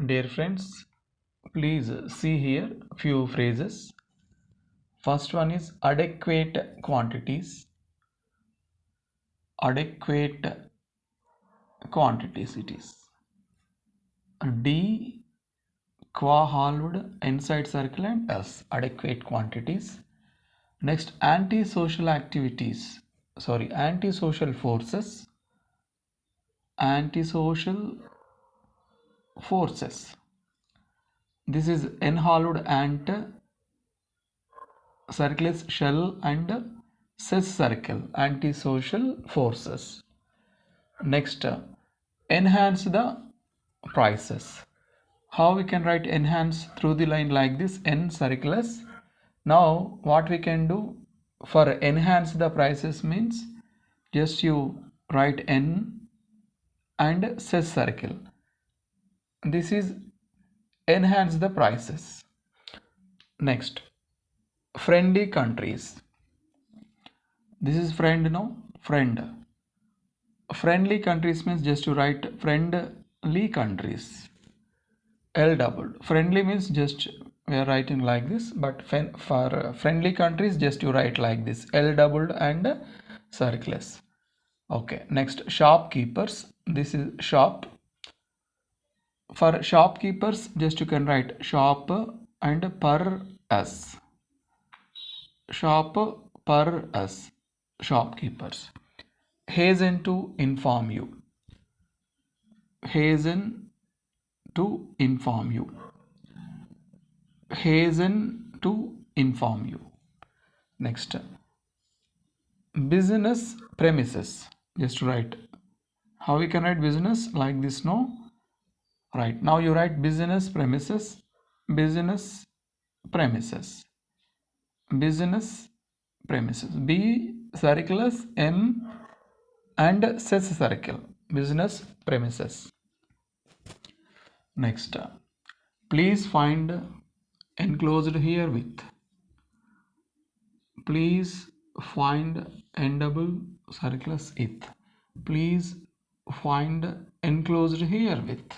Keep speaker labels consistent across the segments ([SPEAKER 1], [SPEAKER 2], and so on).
[SPEAKER 1] Dear friends, please see here few phrases. First one is adequate quantities. Adequate quantities it is. D qua halved inside circle and S adequate quantities. Next antisocial activities. Antisocial forces. Antisocial forces. This is enhalved ant, circles shell and cis circle antisocial forces. Next, enhance the prices. How we can write enhance through the line like this, n circles. Now what we can do for enhance the prices means just you write n and cis circle. This is enhance the prices. Next, friendly countries. This is friend, no? Friend. Friendly countries means just to write friendly countries. L doubled. Friendly means just we are writing like this, but for friendly countries just you write like this, L doubled and circles. Okay, next shopkeepers. This is shop. For shopkeepers just you can write shop and per s. Shop per s. Shopkeepers. Hasten to inform you. Hasten to inform you. Hasten to inform you. Next, business premises. Just write. How we can write business like this? No. Right. Now you write business premises. Business premises. Business premises. B circles M and cis circle. Business premises. Next, please find enclosed herewith. Please find n double circles it. Please find enclosed herewith.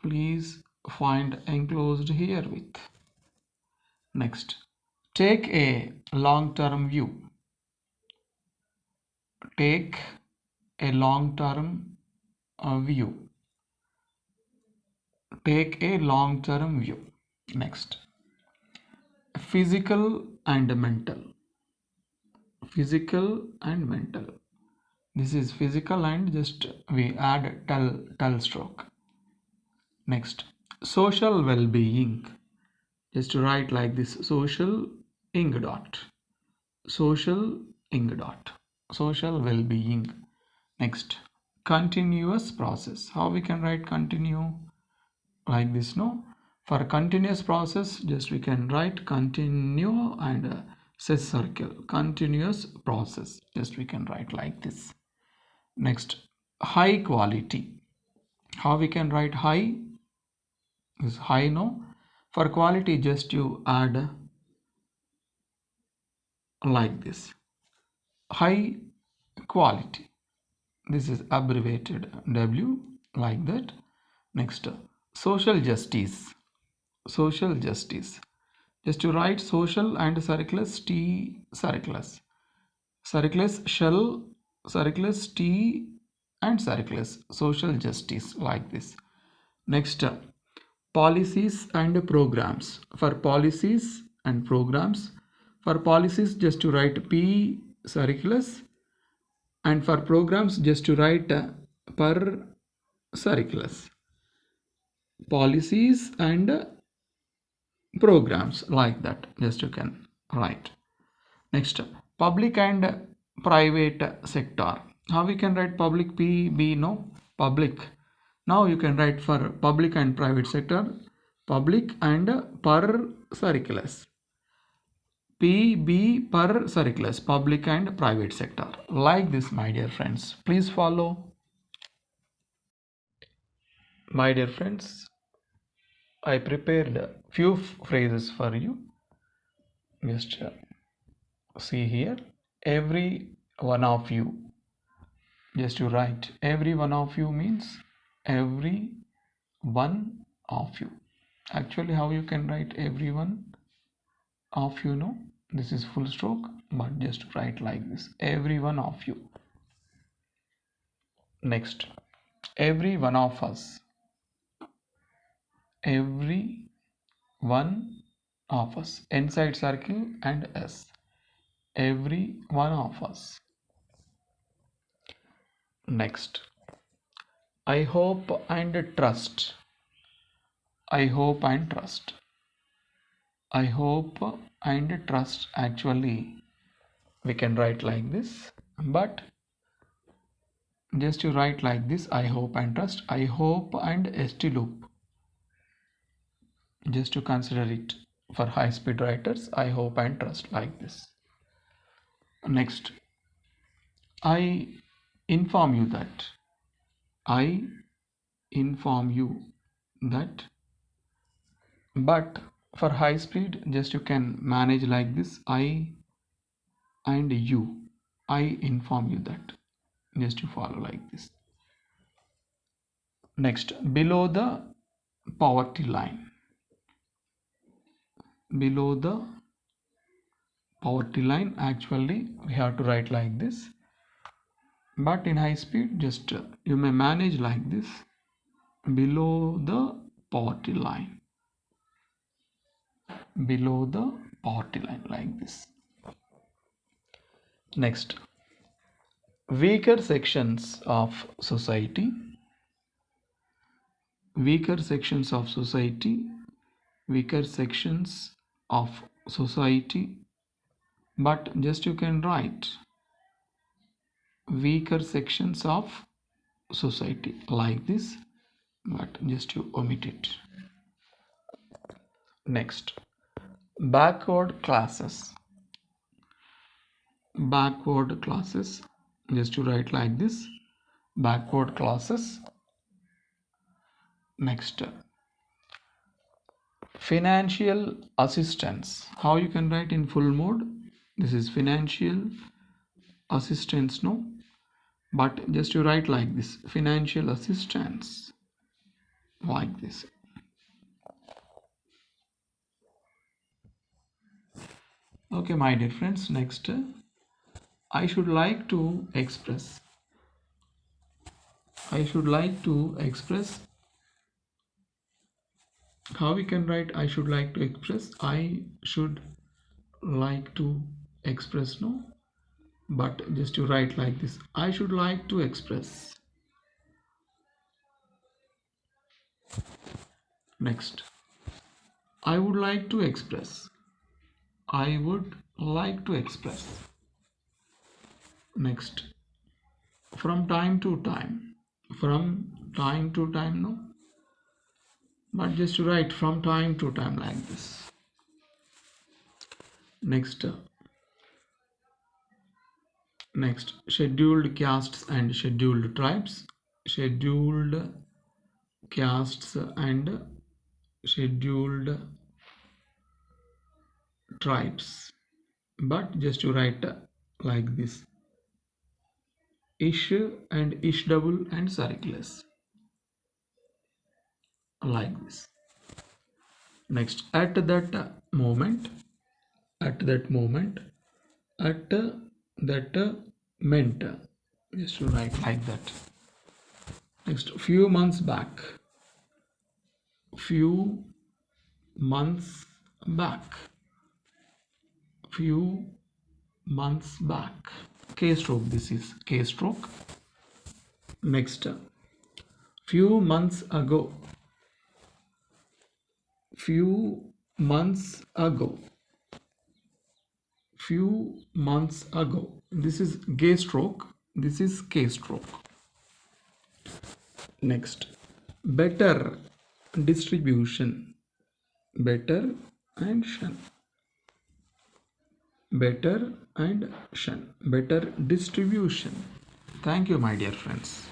[SPEAKER 1] Please find enclosed herewith. Next, take a long-term view. Take a long-term view. Take a long-term view. Next, physical and mental. Physical and mental. This is physical and just we add tel stroke. Next, social well-being. Just to write like this, social ing dot. Social ing dot. Social well-being. Next, continuous process. How we can write continue like this? No. For continuous process, just we can write continue and cis circle. Continuous process. Just we can write like this. Next, high quality. How we can write high? Is high, no? For quality, just you add like this. High quality. This is abbreviated W like that. Next, social justice. Social justice. Just to write social and circles T circles. Circles shell, circles T and circles. Social justice like this. Next, policies and programs. For policies and programs. For policies just to write P circles and for programs just to write per circles. Policies and programs like that just you can write. Next, public and private sector. How we can write public P B? No, public. Now you can write for public and private sector, public and per circles. PB per circles, public and private sector. Like this, my dear friends. Please follow. My dear friends, I prepared few phrases for you. Just see here. Every one of you. Just to write. Every one of you means every one of you. Actually, how you can write every one of you? No, this is full stroke, but just write like this: every one of you. Next, every one of us. Every one of us. Inside circle and S. Every one of us. Next, I hope and trust. I hope and trust. I hope and trust. Actually, we can write like this, but just to write like this: I hope and trust. I hope and st loop. Just to consider it for high speed writers: I hope and trust, like this. Next, I inform you that. I inform you that. But for high speed, just you can manage like this: I and you. I inform you that. Just to follow like this. Next, below the poverty line. Below the poverty line, actually we have to write like this, but in high speed, just you may manage like this: below the poverty line. Below the poverty line, like this. Next, weaker sections of society. Weaker sections of society. Weaker sections of society, but just you can write weaker sections of society like this, but just you omit it. Next, backward classes. Backward classes, just to write like this: backward classes. Next, financial assistance. How you can write in full mode? This is financial assistance, no, but just you write like this: financial assistance, like this. Okay, my dear friends, next, I should like to express. I should like to express. How we can write I should like to express? I should like to express, no, but just to write like this: I should like to express. Next, I would like to express. I would like to express. Next, from time to time. From time to time, no, but just to write from time to time, like this. Next, scheduled castes and scheduled tribes. Scheduled castes and scheduled tribes, but just to write like this: ish and ish double and circles, like this. Next, at that moment. At that moment. At that meant, just to write like that. Next, few months back. Few months back. Few months back. K stroke, this is K stroke. Next, few months ago. Few months ago. Few months ago. This is K stroke. This is K stroke. Next, better distribution. Better and shun. Better and shun. Better distribution. Thank you, my dear friends.